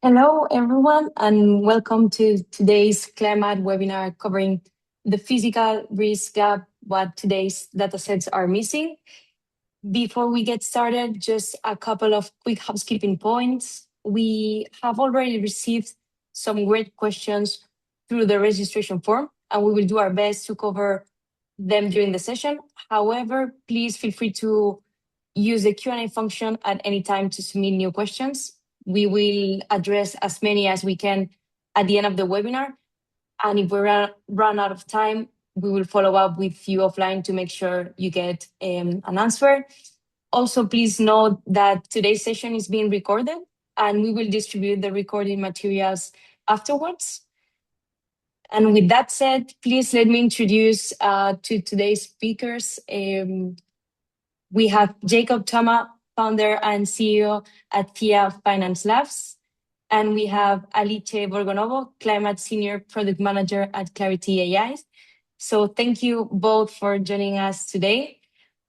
Hello, everyone, and welcome to today's climate webinar covering the physical risk gap, what today's datasets are missing. Before we get started, just a couple of quick housekeeping points. We have already received some great questions through the registration form, and we will do our best to cover them during the session. However, please feel free to use the Q&A function at any time to submit new questions. We will address as many as we can at the end of the webinar. And if we run out of time, we will follow up with you offline to make sure you get an answer. Also, please note that today's session is being recorded and we will distribute the recording materials afterwards. And with that said, please let me introduce to today's speakers. We have Jacob Thoma, founder and CEO at TIA Finance Labs. And we have Alice Borgonovo, Climate Senior Product Manager at Clarity AI. So thank you both for joining us today.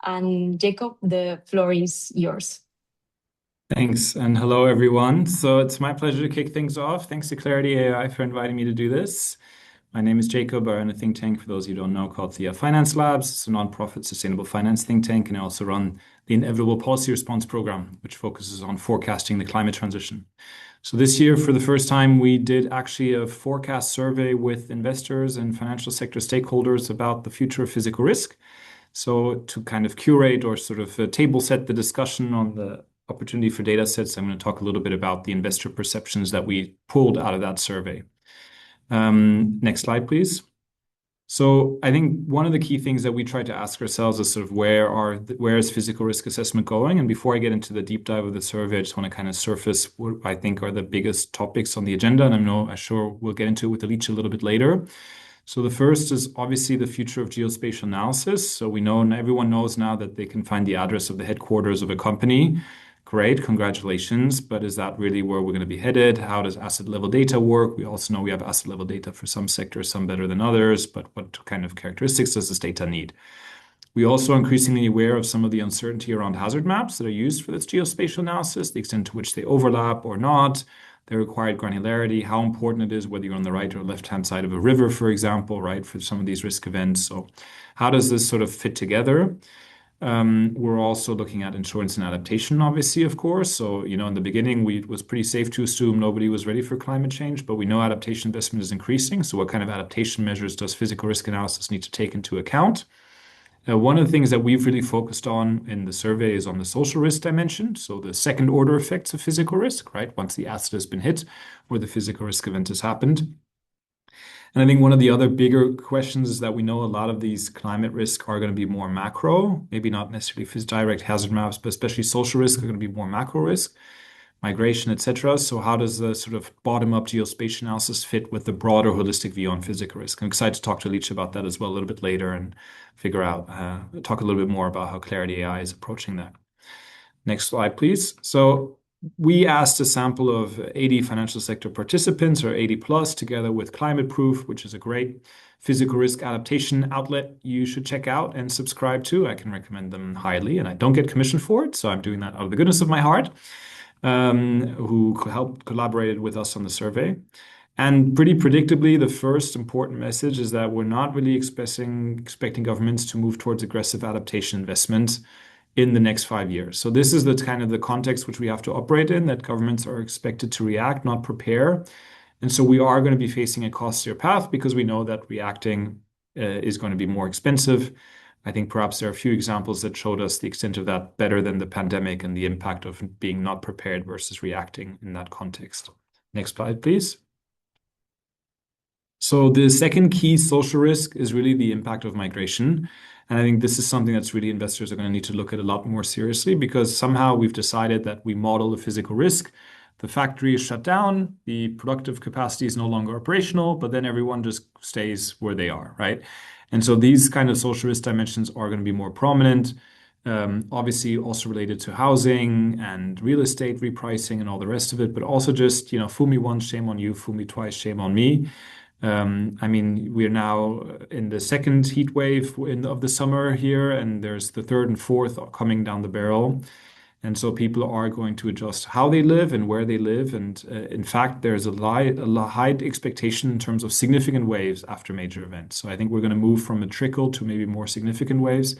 And Jacob, the floor is yours. Thanks, and hello everyone. So it's my pleasure to kick things off. Thanks to Clarity AI for inviting me to do this. My name is Jacob. I run a think tank, for those you don't know, called TIA Finance Labs. It's a nonprofit sustainable finance think tank, and I also run the Inevitable Policy Response Program, which focuses on forecasting the climate transition. So this year, for the first time, we did actually a forecast survey with investors and financial sector stakeholders about the future of physical risk. So to kind of curate or sort of table set the discussion on the opportunity for data sets, I'm going to talk a little bit about the investor perceptions that we pulled out of that survey. Next slide, please. So I think one of the key things that we try to ask ourselves is sort of where is physical risk assessment going? And before I get into the deep dive of the survey, I just want to kind of surface what I think are the biggest topics on the agenda. And I'm sure we'll get into it with Alicia a little bit later. So the first is obviously the future of geospatial analysis. So we know, and everyone knows now that they can find the address of the headquarters of a company. Great, congratulations. But is that really where we're going to be headed? How does asset level data work? We also know we have asset level data for some sectors, some better than others, but what kind of characteristics does this data need? We also are increasingly aware of some of the uncertainty around hazard maps that are used for this geospatial analysis, the extent to which they overlap or not, the required granularity, how important it is whether you're on the right or left-hand side of a river, for example, right, for some of these risk events. So how does this sort of fit together? We're also looking at insurance and adaptation, obviously, of course. So, in the beginning, it was pretty safe to assume nobody was ready for climate change, but we know adaptation investment is increasing. So what kind of adaptation measures does physical risk analysis need to take into account? One of the things that we've really focused on in the survey is on the social risk dimension. So the second order effects of physical risk, right? Once the asset has been hit or the physical risk event has happened. And I think one of the other bigger questions is that we know a lot of these climate risks are going to be more macro, maybe not necessarily direct hazard maps, but especially social risk are going to be more macro risk, migration, etc. So how does the sort of bottom-up geospatial analysis fit with the broader holistic view on physical risk? I'm excited to talk to Alicia about that as well a little bit later and talk a little bit more about how Clarity AI is approaching that. Next slide, please. So we asked a sample of 80 financial sector participants, or 80 plus, together with Climate Proof, which is a great physical risk adaptation outlet you should check out and subscribe to. I can recommend them highly, and I don't get commission for it, so I'm doing that out of the goodness of my heart. Who collaborated with us on the survey. And pretty predictably, the first important message is that we're not really expecting governments to move towards aggressive adaptation investments in the next 5 years. So this is the kind of the context which we have to operate in, that governments are expected to react, not prepare. And so we are going to be facing a costlier path because we know that reacting is going to be more expensive. I think perhaps there are a few examples that showed us the extent of that better than the pandemic and the impact of being not prepared versus reacting in that context. Next slide, please. So the second key social risk is really the impact of migration. And I think this is something that's really investors are going to need to look at a lot more seriously, because somehow we've decided that we model the physical risk. The factory is shut down, the productive capacity is no longer operational, but then everyone just stays where they are, right? And so these kind of social risk dimensions are going to be more prominent, obviously also related to housing and real estate repricing and all the rest of it, but also just, fool me once, shame on you, fool me twice, shame on me. We're now in the second heat wave of the summer here, and there's the third and fourth coming down the barrel. And so people are going to adjust how they live and where they live. And in fact, there's a high expectation in terms of significant waves after major events. So I think we're going to move from a trickle to maybe more significant waves.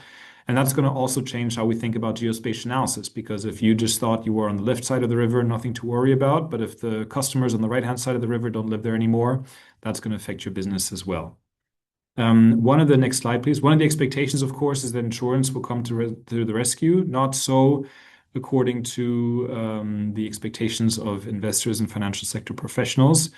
And that's going to also change how we think about geospatial analysis, because if you just thought you were on the left side of the river, nothing to worry about, but if the customers on the right-hand side of the river don't live there anymore, that's going to affect your business as well. One of the next slide, please. One of the expectations, of course, is that insurance will come to the rescue. Not so according to the expectations of investors and financial sector professionals.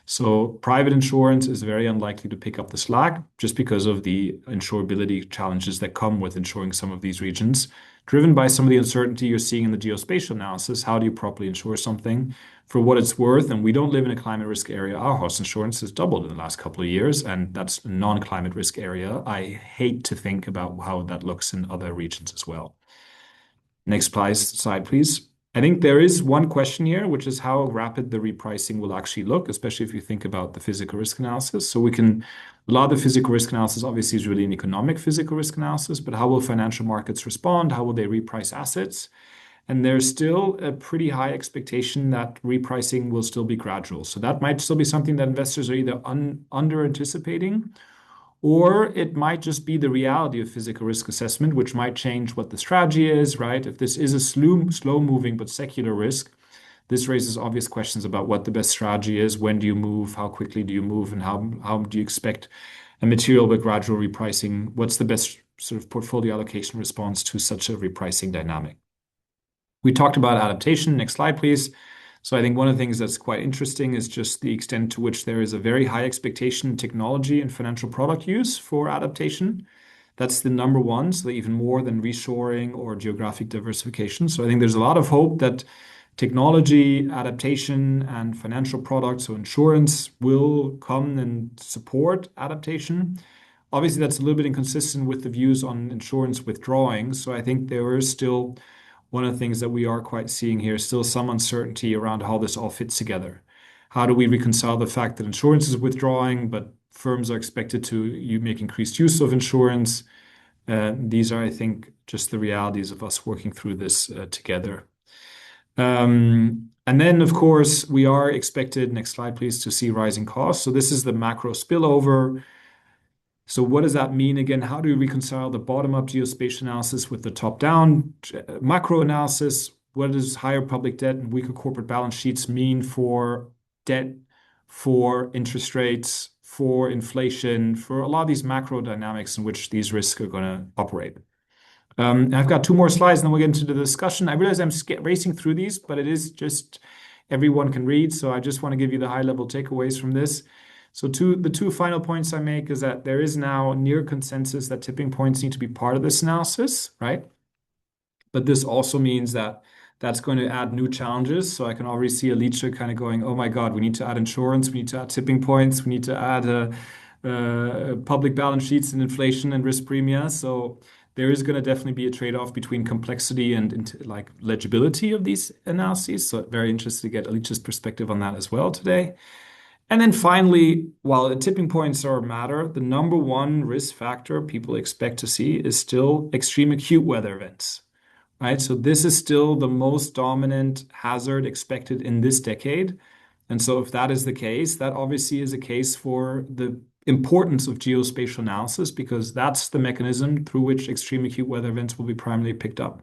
So private insurance is very unlikely to pick up the slack just because of the insurability challenges that come with insuring some of these regions, driven by some of the uncertainty you're seeing in the geospatial analysis. How do you properly insure something? For what it's worth, and we don't live in a climate risk area, our house insurance has doubled in the last couple of years, and that's a non-climate risk area. I hate to think about how that looks in other regions as well. Next slide, please. I think there is one question here, which is how rapid the repricing will actually look, especially if you think about the physical risk analysis. So a lot of the physical risk analysis obviously is really an economic physical risk analysis, but how will financial markets respond? How will they reprice assets? And there's still a pretty high expectation that repricing will still be gradual. So that might still be something that investors are either under anticipating, or it might just be the reality of physical risk assessment, which might change what the strategy is, right? If this is a slow moving but secular risk, this raises obvious questions about what the best strategy is. When do you move? How quickly do you move? And how do you expect a material but gradual repricing? What's the best sort of portfolio allocation response to such a repricing dynamic? We talked about adaptation. Next slide, please. So I think one of the things that's quite interesting is just the extent to which there is a very high expectation in technology and financial product use for adaptation. That's the number one, so even more than reshoring or geographic diversification. So I think there's a lot of hope that technology, adaptation, and financial products, so insurance, will come and support adaptation. Obviously, that's a little bit inconsistent with the views on insurance withdrawing. So I think there is still one of the things that we are quite seeing here, still some uncertainty around how this all fits together. How do we reconcile the fact that insurance is withdrawing, but firms are expected to make increased use of insurance? These are, I think, just the realities of us working through this together. And then, of course, we are expected, next slide, please, to see rising costs. So this is the macro spillover. So what does that mean again? How do we reconcile the bottom-up geospatial analysis with the top-down macro analysis? What does higher public debt and weaker corporate balance sheets mean for debt, for interest rates, for inflation, for a lot of these macro dynamics in which these risks are going to operate? I've got two more slides, and then we'll get into the discussion. I realize I'm racing through these, but it is just everyone can read. So I just want to give you the high-level takeaways from this. So the two final points I make is that there is now near consensus that tipping points need to be part of this analysis, right? But this also means that that's going to add new challenges. So I can already see Alicia kind of going, oh my God, we need to add insurance, we need to add tipping points, we need to add public balance sheets and inflation and risk premia. So there is going to definitely be a trade-off between complexity and like legibility of these analyses. So very interested to get Alicia's perspective on that as well today. And then finally, while the tipping points are a matter, the number one risk factor people expect to see is still extreme acute weather events, right? So this is still the most dominant hazard expected in this decade. And so if that is the case, that obviously is a case for the importance of geospatial analysis, because that's the mechanism through which extreme acute weather events will be primarily picked up.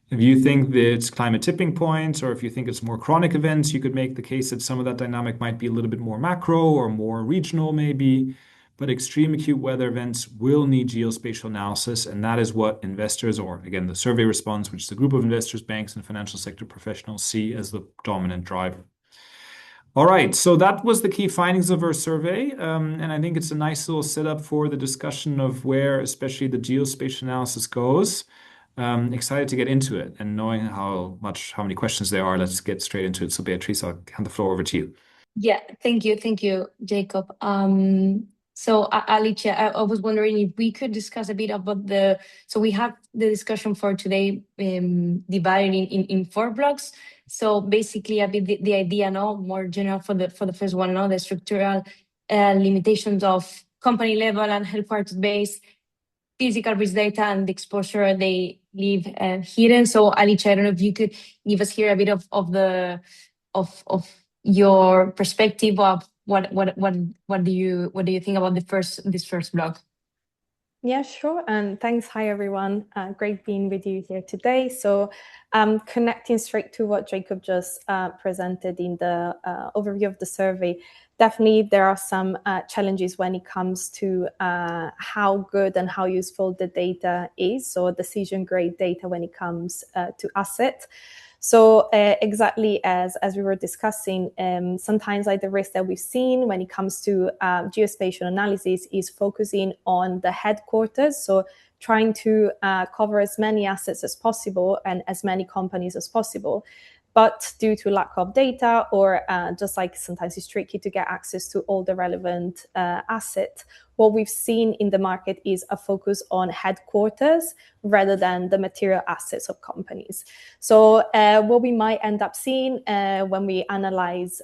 If you think that it's climate tipping points, or if you think it's more chronic events, you could make the case that some of that dynamic might be a little bit more macro or more regional maybe. But extreme acute weather events will need geospatial analysis, and that is what investors, or again, the survey response, which is a group of investors, banks, and financial sector professionals, see as the dominant driver. All right, so that was the key findings of our survey, and I think it's a nice little setup for the discussion of where especially the geospatial analysis goes. Excited to get into it, and knowing how many questions there are, let's get straight into it. So Beatrice, I'll hand the floor over to you. Yeah, thank you, Jacob. So Alicia, I was wondering if we could discuss a bit about so we have the discussion for today divided in four blocks. So basically a bit the idea, more general for the first one, the structural limitations of company level and headquarters base physical risk data and the exposure they leave hidden. So Alicia, I don't know if you could give us here a bit of your perspective of what do you think about this first blog? Yeah, sure. And thanks. Hi, everyone. Great being with you here today. So connecting straight to what Jacob just presented in the overview of the survey, definitely there are some challenges when it comes to how good and how useful the data is. So decision grade data when it comes to assets. So exactly as we were discussing, sometimes like the risk that we've seen when it comes to geospatial analysis is focusing on the headquarters. So trying to cover as many assets as possible and as many companies as possible. But due to lack of data or just like sometimes it's tricky to get access to all the relevant assets, what we've seen in the market is a focus on headquarters rather than the material assets of companies. So what we might end up seeing when we analyze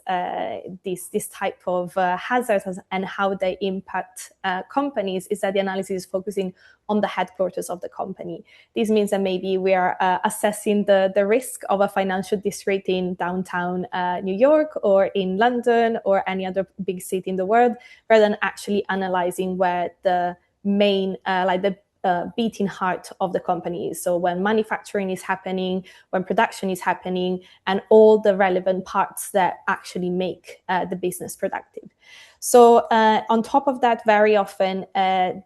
this type of hazards and how they impact companies is that the analysis is focusing on the headquarters of the company. This means that maybe we are assessing the risk of a financial district in downtown New York or in London or any other big city in the world, rather than actually analyzing where the main, beating heart of the company is. So when manufacturing is happening, when production is happening, and all the relevant parts that actually make the business productive. So on top of that, very often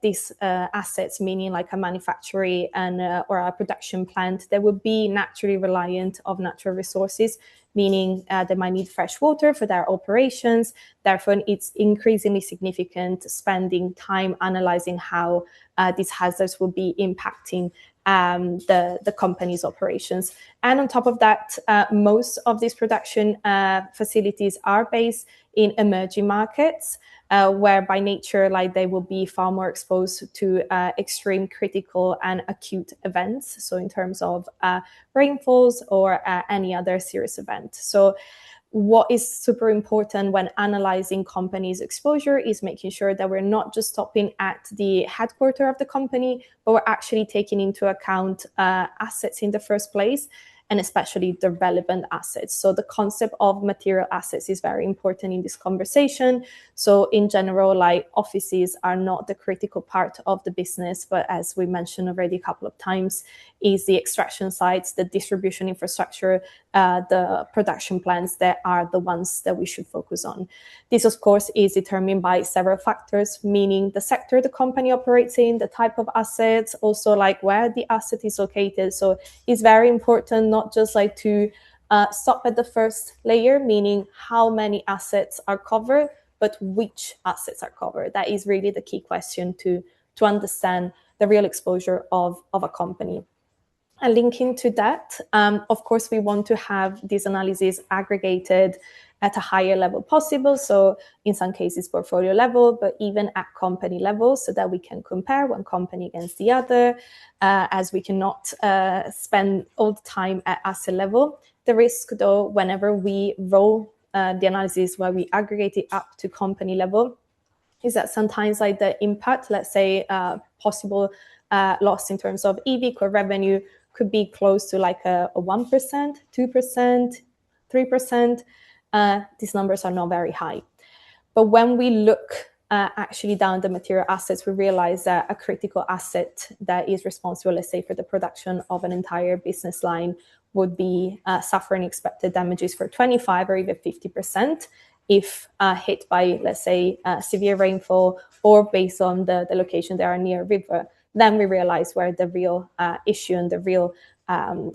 these assets, meaning like a manufacturing and or a production plant, they would be naturally reliant of natural resources, meaning they might need fresh water for their operations. Therefore, it's increasingly significant spending time analyzing how these hazards will be impacting the company's operations. And on top of that, most of these production facilities are based in emerging markets, where by nature, like they will be far more exposed to extreme critical and acute events. So in terms of rainfalls or any other serious event. So what is super important when analyzing companies' exposure is making sure that we're not just stopping at the headquarters of the company, but we're actually taking into account assets in the first place, and especially the relevant assets. So the concept of material assets is very important in this conversation. So in general, like offices are not the critical part of the business, but as we mentioned already a couple of times, is the extraction sites, the distribution infrastructure, the production plants that are the ones that we should focus on. This, of course, is determined by several factors, meaning the sector the company operates in, the type of assets, also like where the asset is located. So it's very important not just like to stop at the first layer, meaning how many assets are covered, but which assets are covered. That is really the key question to understand the real exposure of a company. And linking to that, of course, we want to have this analysis aggregated at a higher level possible. So in some cases, portfolio level, but even at company level, so that we can compare one company against the other, as we cannot spend all the time at asset level. The risk, though, whenever we roll the analysis where we aggregate it up to company level, is that sometimes like the impact, let's say possible loss in terms of EBIT or revenue could be close to like a 1%, 2%, 3%. These numbers are not very high. But when we look actually down the material assets, we realize that a critical asset that is responsible, let's say, for the production of an entire business line would be suffering expected damages for 25 or even 50% if hit by, let's say, severe rainfall or based on the location they are near a river. Then we realize where the real issue and the real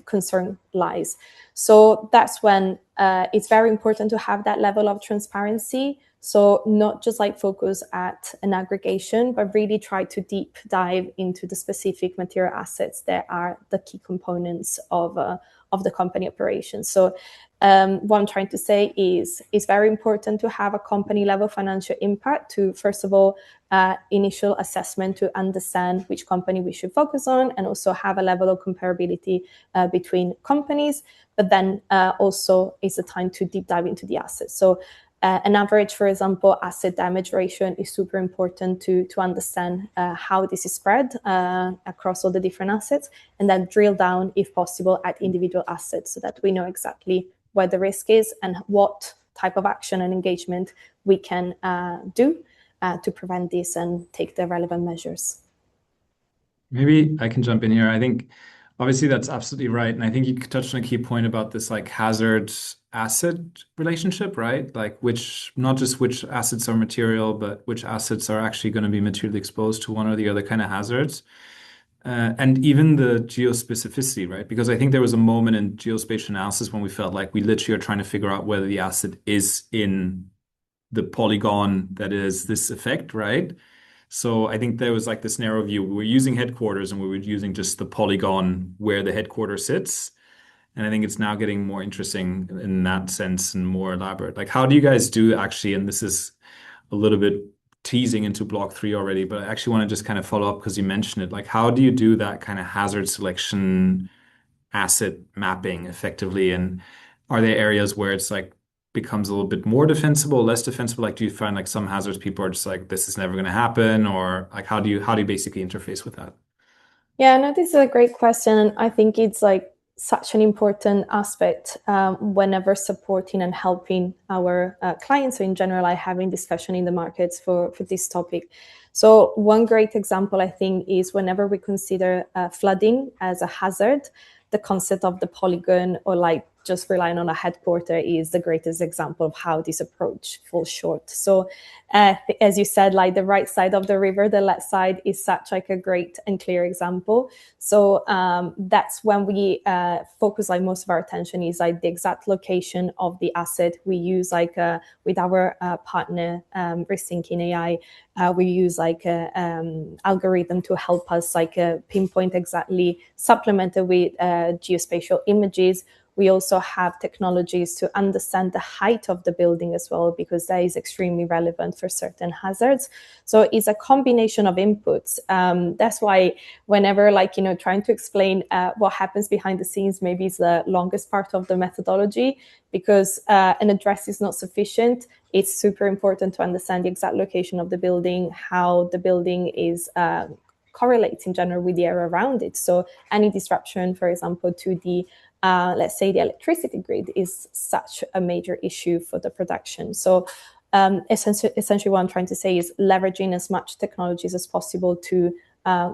concern lies. So that's when it's very important to have that level of transparency. So not just like focus at an aggregation, but really try to deep dive into the specific material assets that are the key components of the company operations. So what I'm trying to say is it's very important to have a company level financial impact to, first of all, initial assessment to understand which company we should focus on, and also have a level of comparability between companies. But then also it's a time to deep dive into the assets. So An average, for example, asset damage ratio is super important to understand how this is spread across all the different assets, and then drill down, if possible, at individual assets so that we know exactly where the risk is and what type of action and engagement we can do to prevent this and take the relevant measures. Maybe I can jump in here. I think obviously that's absolutely right. And I think you touched on a key point about this like hazard asset relationship, right? Like not just which assets are material, but which assets are actually going to be materially exposed to one or the other kind of hazards. And even the geospecificity, right? Because I think there was a moment in geospatial analysis when we felt like we literally are trying to figure out whether the asset is in the polygon that is this effect, right? So I think there was like this narrow view. We were using headquarters and we were using just the polygon where the headquarters sits. And I think it's now getting more interesting in that sense and more elaborate. Like, how do you guys do actually, and this is a little bit teasing into block 3 already, but I actually want to just kind of follow up because you mentioned it. Like, how do you do that kind of hazard selection asset mapping effectively? And are there areas where it's like becomes a little bit more defensible, less defensible? Like, do you find like some hazards people are just like, this is never going to happen? Or like, how do you basically interface with that? Yeah, no, this is a great question. And I think it's like such an important aspect whenever supporting and helping our clients. So in general, I having discussion in the markets for this topic. So one great example, I think, is whenever we consider flooding as a hazard, the concept of the polygon or like just relying on a headquarter is the greatest example of how this approach falls short. So as you said, like the right side of the river, the left side is such like a great and clear example. So that's when we focus like most of our attention is like the exact location of the asset. We use like with our partner Rethinking AI, we use like a algorithm to help us like pinpoint exactly, supplemented with geospatial images. We also have technologies to understand the height of the building as well, because that is extremely relevant for certain hazards. So it's a combination of inputs. That's why whenever trying to explain what happens behind the scenes, maybe it's the longest part of the methodology, because an address is not sufficient. It's super important to understand the exact location of the building, how the building is correlates in general with the area around it. So any disruption, for example, to the let's say the electricity grid is such a major issue for the production. So essentially what I'm trying to say is leveraging as much technologies as possible to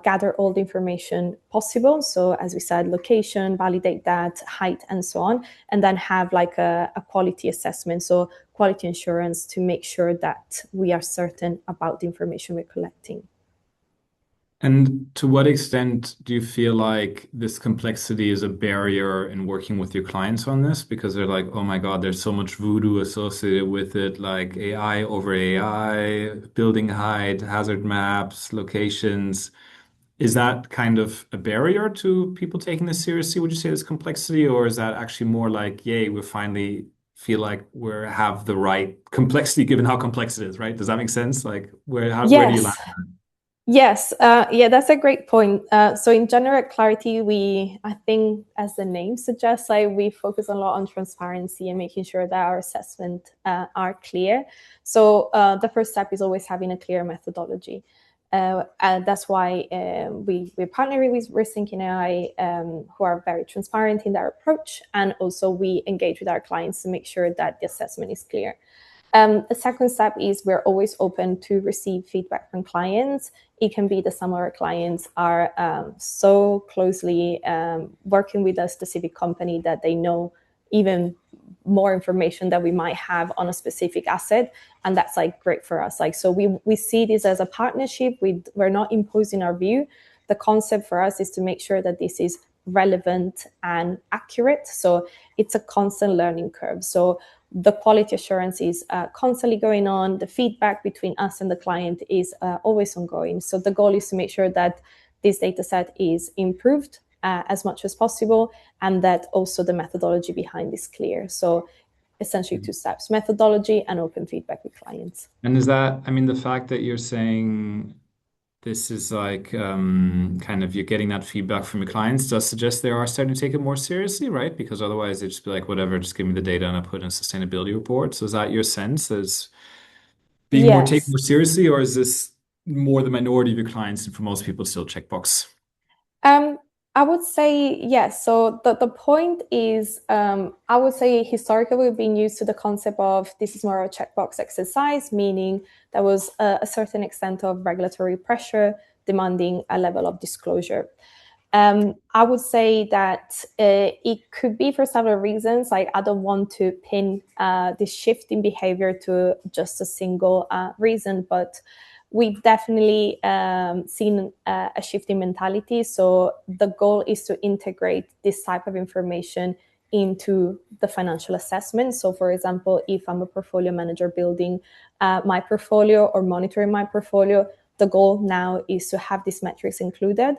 gather all the information possible. So as we said, location, validate that, height, and so on, and then have like a quality assessment. So quality assurance to make sure that we are certain about the information we're collecting. And to what extent do you feel like this complexity is a barrier in working with your clients on this? Because they're like, oh my God, there's so much voodoo associated with it, like AI over AI, building height, hazard maps, locations. Is that kind of a barrier to people taking this seriously? Would you say this complexity, or is that actually more like, yay, we finally feel like we have the right complexity given how complex it is, right? Does that make sense? Like, where do you land? Yes, yeah, that's a great point. So in general clarity, I think as the name suggests, like we focus a lot on transparency and making sure that our assessment are clear. So the first step is always having a clear methodology. And that's why we're partnering with Rethinking AI, who are very transparent in their approach. And also we engage with our clients to make sure that the assessment is clear. The second step is we're always open to receive feedback from clients. It can be that some of our clients are so closely working with a specific company that they know even more information that we might have on a specific asset, and that's like great for us. Like, so we see this as a partnership. We're not imposing our view. The concept for us is to make sure that this is relevant and accurate. So it's a constant learning curve. So the quality assurance is constantly going on. The feedback between us and the client is always ongoing. So the goal is to make sure that this data set is improved as much as possible, and that also the methodology behind is clear. So essentially 2 steps: methodology and open feedback with clients. And is that, I mean, the fact that you're saying this is like kind of you're getting that feedback from your clients does suggest they are starting to take it more seriously, right? Because otherwise they'd just be like, whatever, just give me the data and I put in a sustainability report. So is that your sense as being more taken Yes. more seriously, or is this more the minority of your clients and for most people still checkbox? I would say yes. So the point is, I would say historically we've been used to the concept of this is more a checkbox exercise, meaning there was a certain extent of regulatory pressure demanding a level of disclosure. I would say that it could be for several reasons. Like I don't want to pin this shift in behavior to just a single reason, but we've definitely seen a shift in mentality. So the goal is to integrate this type of information into the financial assessment. So, for example, if I'm a portfolio manager building my portfolio or monitoring my portfolio, the goal now is to have these metrics included.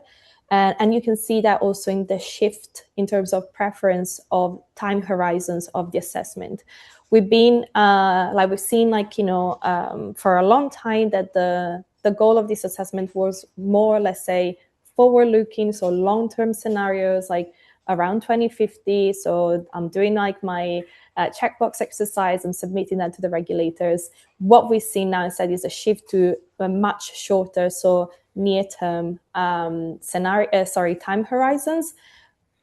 And you can see that also in the shift in terms of preference of time horizons of the assessment. We've been we've seen for a long time that the goal of this assessment was more, let's say, forward looking, so long term scenarios like around 2050. So I'm doing like my checkbox exercise and submitting that to the regulators. What we see now instead is a shift to a much shorter, so near term time horizons,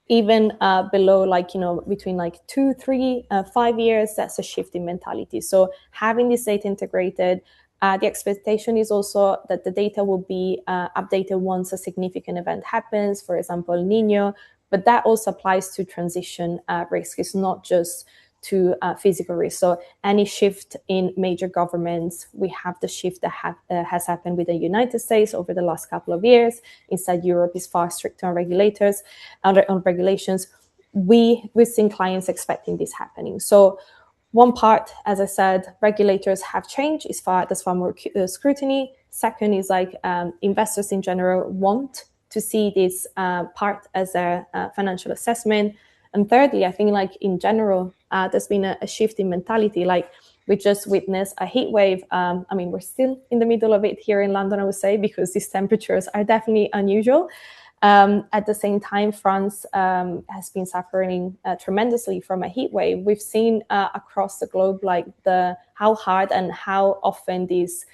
even below between 2 3 5 years. That's a shift in mentality. So having this data integrated, the expectation is also that the data will be updated once a significant event happens, for example El Nino, but that also applies to transition risk. It's not just to physical risk. So any shift in major governments, we have the shift that has happened with the United States over the last couple of years. Instead, Europe is far stricter on regulators, on regulations. We've seen clients expecting this happening. So one part, as I said, regulators have changed. There's far more scrutiny. Second is investors in general want to see this part as a financial assessment. And thirdly, I think in general, there's been a shift in mentality. Like we just witnessed a heat wave. We're still in the middle of it here in London, I would say, because these temperatures are definitely unusual. At the same time, France has been suffering tremendously from a heat wave. We've seen across the globe how hard and how often these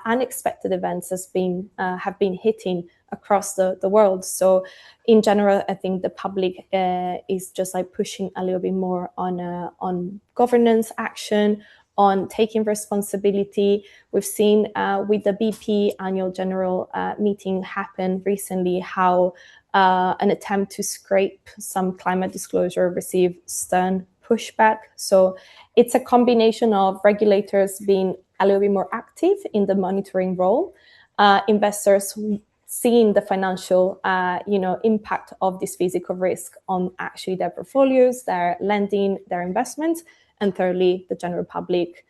unexpected events have been hitting across the world. So in general, I think the public is just pushing a little bit more on governance action, on taking responsibility. We've seen with the BP annual general meeting happen recently how an attempt to scrape some climate disclosure received stern pushback. So it's a combination of regulators being a little bit more active in the monitoring role, investors seeing the financial impact of this physical risk on actually their portfolios, their lending, their investments, and thirdly, the general public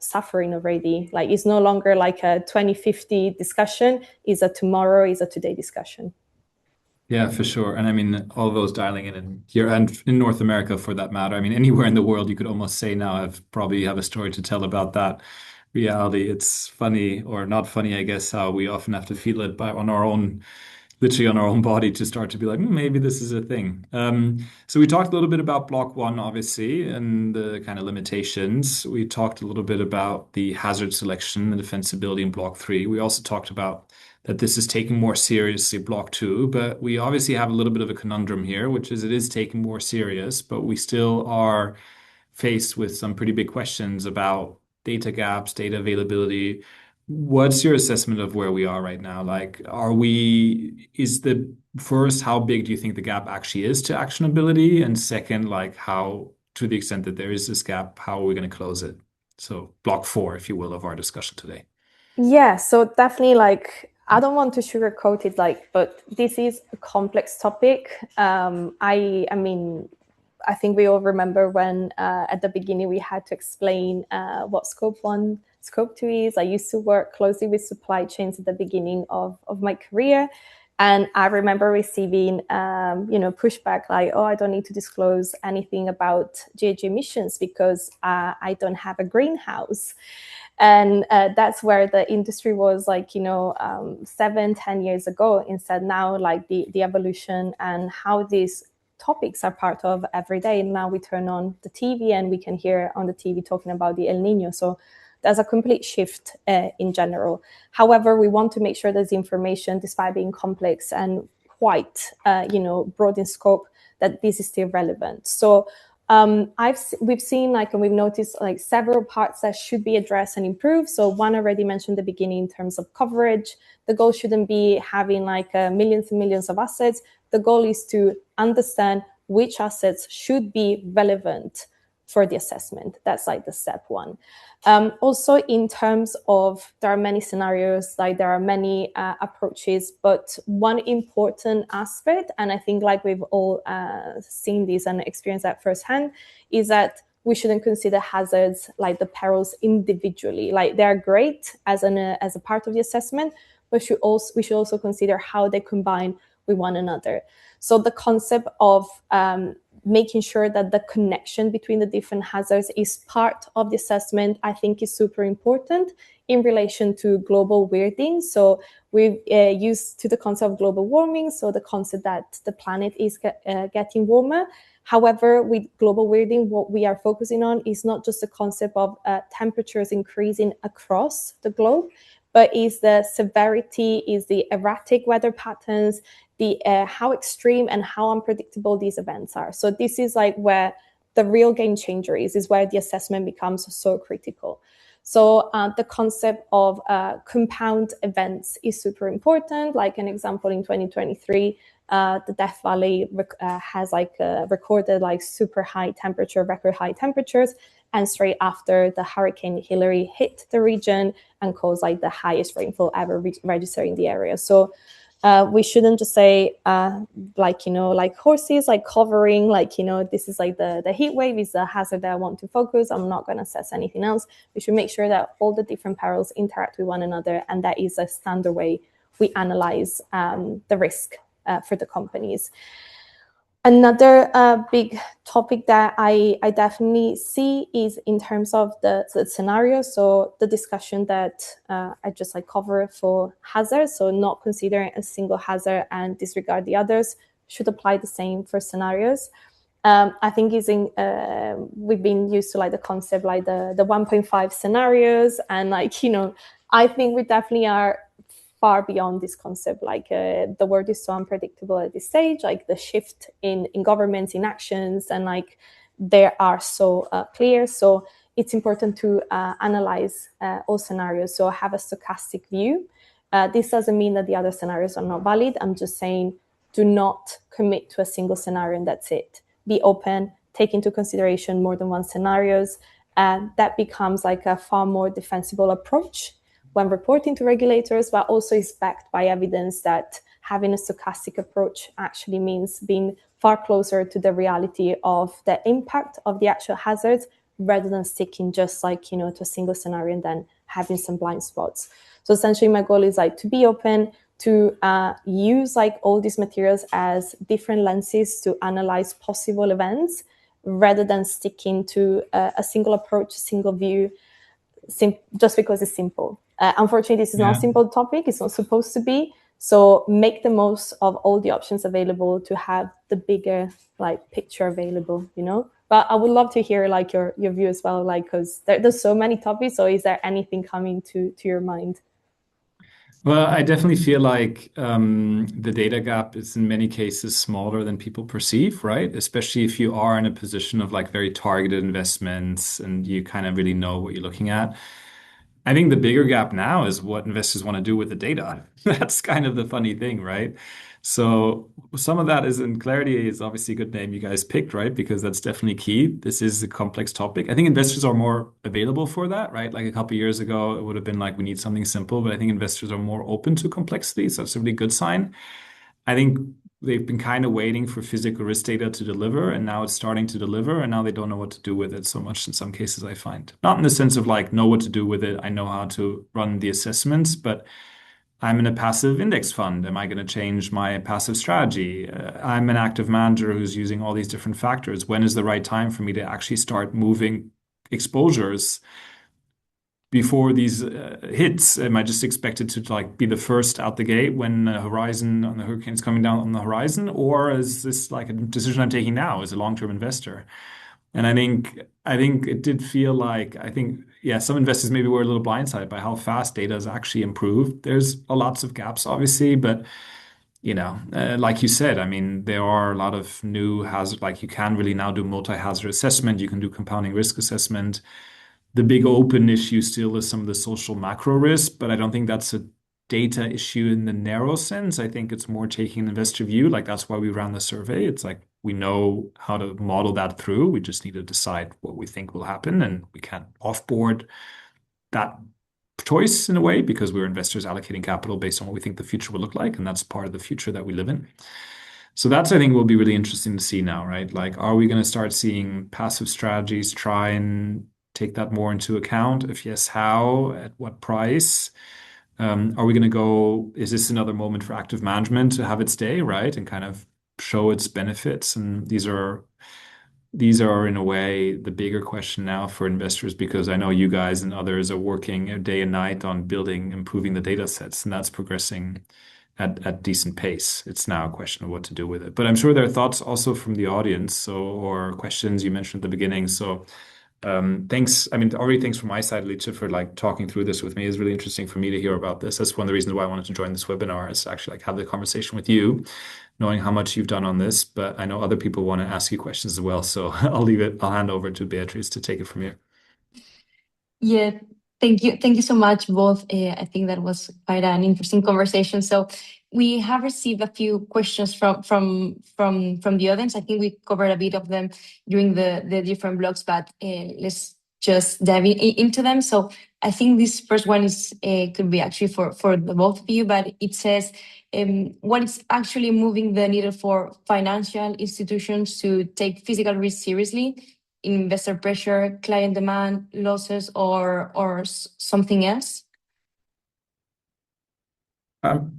suffering already. It's no longer a 2050 discussion, it's a tomorrow, it's a today discussion. Yeah, for sure. And all those dialing in here and in North America for that matter. Anywhere in the world, you could almost say now I've probably have a story to tell about that reality. It's funny or not funny, I guess, how we often have to feel it literally on our own body to start to be like, maybe this is a thing. So we talked a little bit about block one, obviously, and the kind of limitations. We talked a little bit about the hazard selection and defensibility in block three. We also talked about that this is taken more seriously block two, but we obviously have a little bit of a conundrum here, which is it is taken more serious, but we still are faced with some pretty big questions about data gaps, data availability. What's your assessment of where we are right now? First, how big do you think the gap actually is to actionability? And second, how, to the extent that there is this gap, how are we going to close it? So block four, if you will, of our discussion today. Yeah, so definitely I don't want to sugarcoat it, but this is a complex topic. I think we all remember when at the beginning we had to explain what scope one, scope two is. I used to work closely with supply chains at the beginning of my career. And I remember receiving, pushback like, oh, I don't need to disclose anything about GHG emissions because I don't have a greenhouse. And that's where the industry was like, 7-10 years ago. Instead now, like the evolution and how these topics are part of every day. Now we turn on the TV and we can hear on the TV talking about the El Nino. So there's a complete shift in general. However, we want to make sure that the information, despite being complex and quite, broad in scope, that this is still relevant. So we've seen and we've noticed several parts that should be addressed and improved. So one already mentioned at the beginning in terms of coverage. The goal shouldn't be having millions and millions of assets. The goal is to understand which assets should be relevant for the assessment. That's the step one. Also, in terms of, there are many scenarios, there are many approaches, but one important aspect, and I think we've all seen this and experienced that firsthand, is that we shouldn't consider hazards the perils individually. They're great as a part of the assessment, but we should also consider how they combine with one another. So the concept of making sure that the connection between the different hazards is part of the assessment, I think is super important in relation to global weirding. So we've used to the concept of global warming, so the concept that the planet is getting warmer. However, with global weirding, what we are focusing on is not just the concept of temperatures increasing across the globe, but is the severity, is the erratic weather patterns, the how extreme and how unpredictable these events are. So this is where the real game changer is where the assessment becomes so critical. So the concept of compound events is super important. Like an example, in 2023, the Death Valley has recorded super high temperature, record high temperatures, and straight after the Hurricane Hillary hit the region and caused the highest rainfall ever registered in the area. So we shouldn't just say horses, covering, this is the heat wave is the hazard that I want to focus. I'm not going to assess anything else. We should make sure that all the different perils interact with one another, and that is a standard way we analyze the risk for the companies. Another big topic that I definitely see is in terms of the scenario. So the discussion that I just cover for hazards, so not considering a single hazard and disregard the others, should apply the same for scenarios. I think we've been used to the concept the 1.5 scenarios, and I think we definitely are far beyond this concept. The world is so unpredictable at this stage, the shift in governments, in actions, and they are so clear. So it's important to analyze all scenarios, so have a stochastic view. This doesn't mean that the other scenarios are not valid. I'm just saying, do not commit to a single scenario and that's it. Be open, take into consideration more than one scenarios. That becomes a far more defensible approach when reporting to regulators, but also is backed by evidence that having a stochastic approach actually means being far closer to the reality of the impact of the actual hazards, rather than sticking just to a single scenario and then having some blind spots. So essentially my goal is to be open, to use all these materials as different lenses to analyze possible events, rather than sticking to a single approach, single view, just because it's simple. Unfortunately, this is not a simple topic. It's not supposed to be. So make the most of all the options available to have the bigger picture available, But I would love to hear your view as well, because there's so many topics. So is there anything coming to your mind? Well, I definitely feel the data gap is in many cases smaller than people perceive, right? Especially if you are in a position of very targeted investments and you kind of really know what you're looking at. I think the bigger gap now is what investors want to do with the data. That's kind of the funny thing, right? So some of that is in Clarity is obviously a good name you guys picked, right? Because that's definitely key. This is a complex topic. I think investors are more available for that, right? Like a couple of years ago, it would have been we need something simple, but I think investors are more open to complexity. So it's a really good sign. I think they've been kind of waiting for physical risk data to deliver, and now it's starting to deliver, and now they don't know what to do with it so much in some cases, I find. Not in the sense of know what to do with it, I know how to run the assessments, but I'm in a passive index fund. Am I going to change my passive strategy? I'm an active manager who's using all these different factors. When is the right time for me to actually start moving exposures before these hits? Am I just expected to like be the first out the gate when the horizon on the hurricane's coming down on the horizon, or is this like a decision I'm taking now as a long-term investor? And I think it did feel like yeah, some investors maybe were a little blindsided by how fast data has actually improved. There's lots of gaps, obviously, but like you said, I mean, there are a lot of new hazard, like you can really now do multi-hazard assessment, you can do compounding risk assessment. The big open issue still is some of the social macro risk, but I don't think that's a data issue in the narrow sense. I think it's more taking an investor view. Like that's why we ran the survey. It's like we know how to model that through. We just need to decide what we think will happen, and we can't offboard that choice in a way because we're investors allocating capital based on what we think the future will look like, and that's part of the future that we live in. So that's, I think, will be really interesting to see now, right? Like, are we going to start seeing passive strategies try and take that more into account? If yes, how? At what price? Are we going to go, is this another moment for active management to have its day, right? And kind of show its benefits. And these are in a way the bigger question now for investors, because I know you guys and others are working day and night on building, improving the data sets, and that's progressing at decent pace. It's now a question of what to do with it. But I'm sure there are thoughts also from the audience, or questions you mentioned at the beginning. So thanks. I mean, already thanks from my side, Alicia, for like talking through this with me. It's really interesting for me to hear about this. That's one of the reasons why I wanted to join this webinar, is actually like have the conversation with you, knowing how much you've done on this. But I know other people want to ask you questions as well. So I'll hand over to Beatrice to take it from here. Yeah, thank you. Thank you so much, both. I think that was quite an interesting conversation. So we have received a few questions from the audience. I think we covered a bit of them during the different blogs, but let's just dive into them. So I think this first one is could be actually for the both of you, but it says, what is actually moving the needle for financial institutions to take physical risk seriously? Investor pressure, client demand, losses, or something else?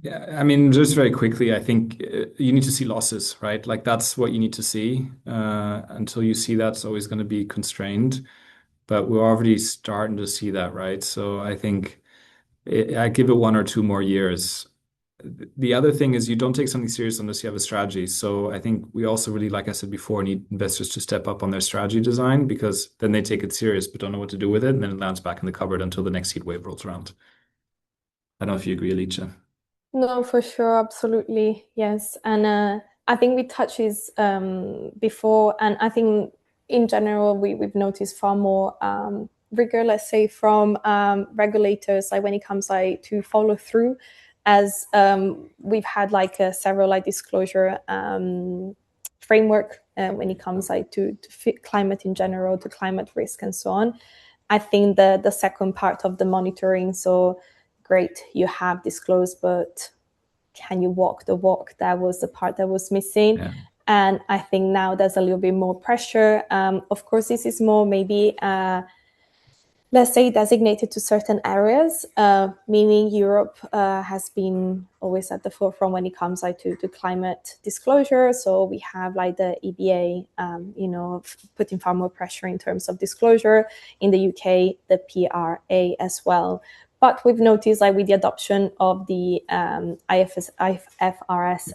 Yeah, I mean, just very quickly, I think you need to see losses, right? Like that's what you need to see. Until you see that, it's always going to be constrained. But we're already starting to see that, right? So I think I give it 1 or 2 more years. The other thing is you don't take something serious unless you have a strategy. So I think we also really, like I said before, need investors to step up on their strategy design, because then they take it serious but don't know what to do with it, and then it lands back in the cupboard until the next heat wave rolls around. I don't know if you agree, Alicia. No, for sure, absolutely, yes. And I think we touched this before, and I think in general we've noticed far more rigor, let's say, from regulators, like when it comes like to follow through, as we've had like several like disclosure framework when it comes like to climate in general, to climate risk and so on. I think the second part of the monitoring, so great, you have disclosed, but can you walk the walk? That was the part that was missing. Yeah. And I think now there's a little bit more pressure. Of course, this is more maybe, let's say, designated to certain areas, meaning Europe has been always at the forefront when it comes like to climate disclosure. So we have like the EBA, putting far more pressure in terms of disclosure. In the UK, the PRA as well. But we've noticed, like with the adoption of the IFRS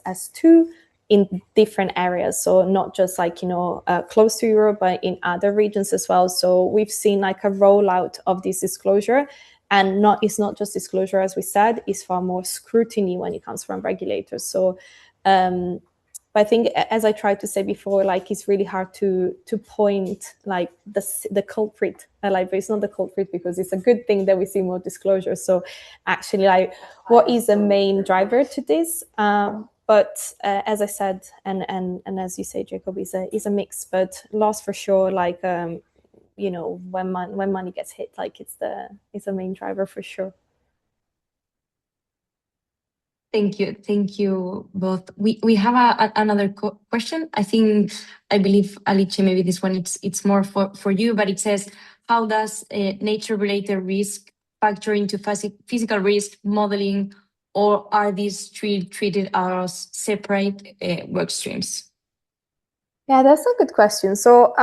S2 in different areas, so not just like close to Europe, but in other regions as well. So we've seen like a rollout of this disclosure, and it's not just disclosure, as we said, it's far more scrutiny when it comes from regulators. So but I think, as I tried to say before, like it's really hard to point like the culprit. But it's not the culprit, because it's a good thing that we see more disclosure. So actually, like, what is the main driver to this? But as I said, and as you say, Jacob, is a mix. But loss for sure, like when money gets hit, like it's a main driver for sure. Thank you both. We have another question. I believe, Alice, maybe this one it's more for you, but it says, how does nature-related risk factor into physical risk modeling or are these treated as separate work streams? Yeah, that's a good question. So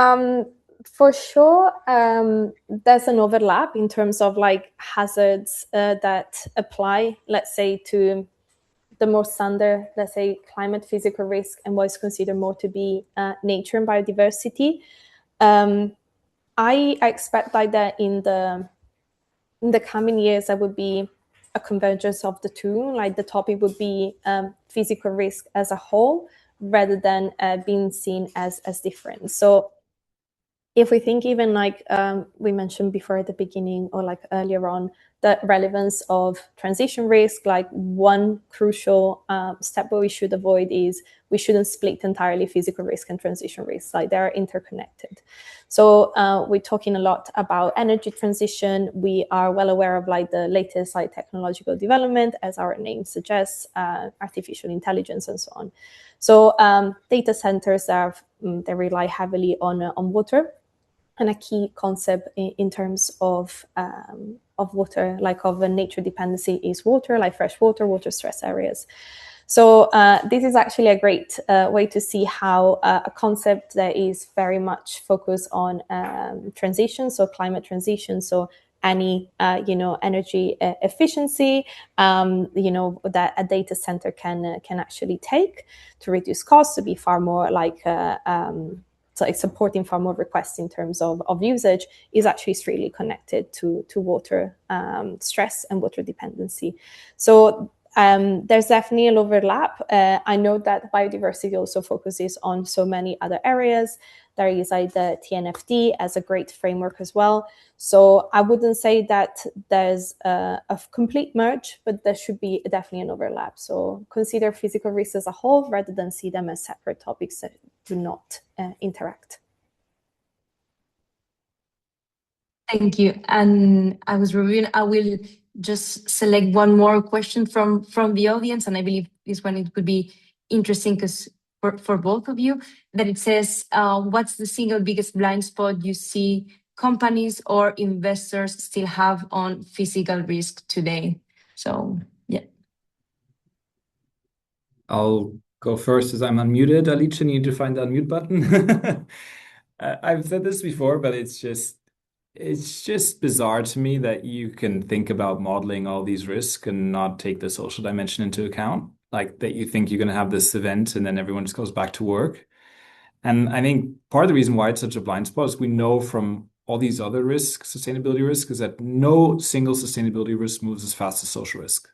for sure, there's an overlap in terms of like hazards that apply, let's say, to the more standard, let's say, climate physical risk and what is considered more to be nature and biodiversity. I expect like that in the coming years, there would be a convergence of the two. Like the topic would be physical risk as a whole, rather than being seen as different. So if we think even like we mentioned before at the beginning or like earlier on, the relevance of transition risk, like one crucial step where we should avoid is we shouldn't split entirely physical risk and transition risk, like they're interconnected. So we're talking a lot about energy transition. We are well aware of like the latest like technological development, as our name suggests, artificial intelligence and so on. So data centers they rely heavily on water. And a key concept in terms of water, like of a nature dependency, is water, like fresh water, water stress areas. So this is actually a great way to see how a concept that is very much focused on transition, so climate transition, so any energy efficiency, that a data center can actually take to reduce costs, to be far more like so it's supporting far more requests in terms of usage, is actually strictly connected to water stress and water dependency. So there's definitely an overlap. I know that biodiversity also focuses on so many other areas. There is like the TNFD as a great framework as well. So I wouldn't say that there's a complete merge, but there should be definitely an overlap. So consider physical risks as a whole rather than see them as separate topics that do not interact. Thank you. And I was reviewing, I will just select one more question from the audience, and I believe this one it could be interesting because for both of you, that it says, what's the single biggest blind spot you see companies or investors still have on physical risk today? So, yeah. I'll go first as I'm unmuted. Alicia, you need to find the unmute button. I've said this before, but it's just bizarre to me that you can think about modeling all these risks and not take the social dimension into account. Like that you think you're going to have this event and then everyone just goes back to work. And I think part of the reason why it's such a blind spot is we know from all these other risks, sustainability risk, is that no single sustainability risk moves as fast as social risk.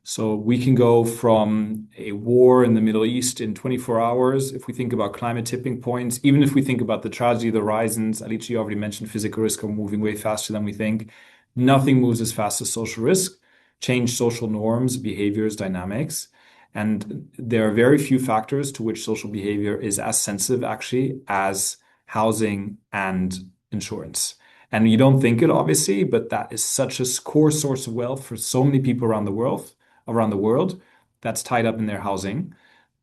So we can go from a war in the Middle East in 24 hours. If we think about climate tipping points, even if we think about the tragedy of the horizons, Alicia already mentioned physical risk are moving way faster than we think. Nothing moves as fast as social risk, change social norms, behaviors, dynamics. And there are very few factors to which social behavior is as sensitive actually as housing and insurance. And you don't think it obviously, but that is such a core source of wealth for so many people around the world that's tied up in their housing.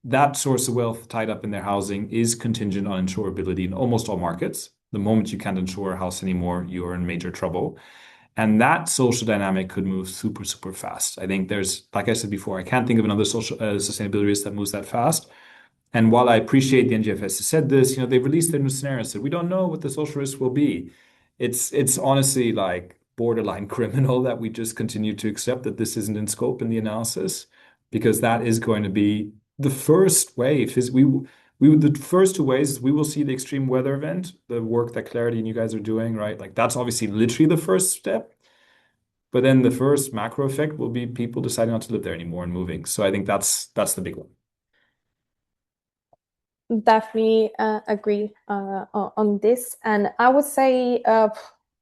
That source of wealth tied up in their housing is contingent on insurability in almost all markets. The moment you can't insure a house anymore, you're in major trouble. And that social dynamic could move super, super fast. I think there's, like I said before, I can't think of another social sustainability risk that moves that fast. And while I appreciate the NGFS has said this, they've released their new scenarios that we don't know what the social risk will be. It's honestly like borderline criminal that we just continue to accept that this isn't in scope in the analysis, because that is going to be the first wave. The first 2 ways is we will see the extreme weather event, the work that Clarity and you guys are doing, right? Like that's obviously literally the first step. But then the first macro effect will be people deciding not to live there anymore and moving. So I think that's the big one. Definitely agree on this. And I would say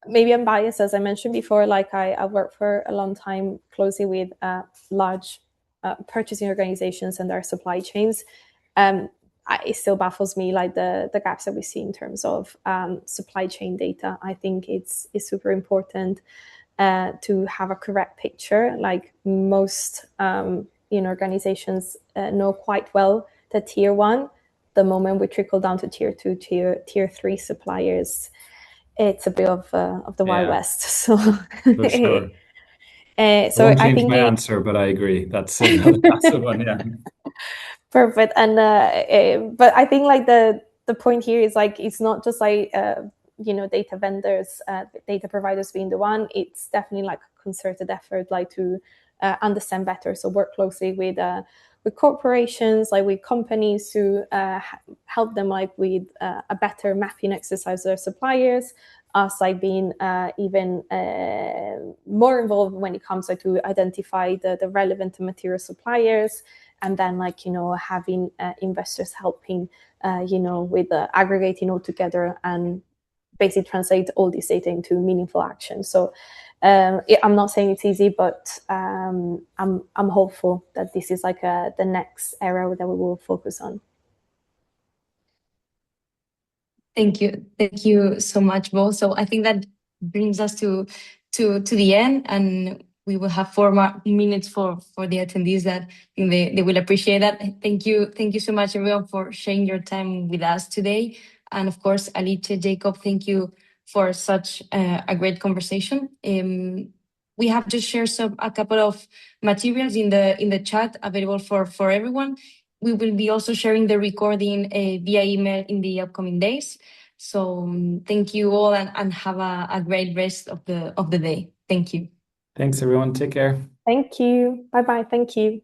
maybe I'm biased, as I mentioned before, like I worked for a long time closely with large purchasing organizations and their supply chains. It still baffles me, like the gaps that we see in terms of supply chain data. I think it's super important to have a correct picture. Like most organizations know quite well that tier 1, the moment we trickle down to tier 2, tier 3 suppliers, it's a bit of the Wild West. So for sure. I So won't I change think my it, answer, but I agree. That's that's the one. Yeah. perfect. And but I think like the point here is like it's not just like data vendors, data providers being the one. It's definitely like a concerted effort, like to understand better. So work closely with corporations, like with companies, to help them like with a better mapping exercise of their suppliers. Us like being even more involved when it comes like, to identify the relevant and material suppliers, and then like having investors helping with aggregating all together and basically translate all this data into meaningful action. So I'm not saying it's easy, but I'm hopeful that this is like the next era that we will focus on. Thank you so much, both. So I think that brings us to the end, and we will have 4 more minutes for the attendees that I think they will appreciate that. Thank you so much, everyone, for sharing your time with us today. And of course, Alice, Jacob, thank you for such a great conversation. We have just shared a couple of materials in the chat available for everyone. We will be also sharing the recording via email in the upcoming days. So thank you all, and have a great rest of the day. Thank you. Thanks, everyone. Take care. Thank you. Bye bye. Thank you.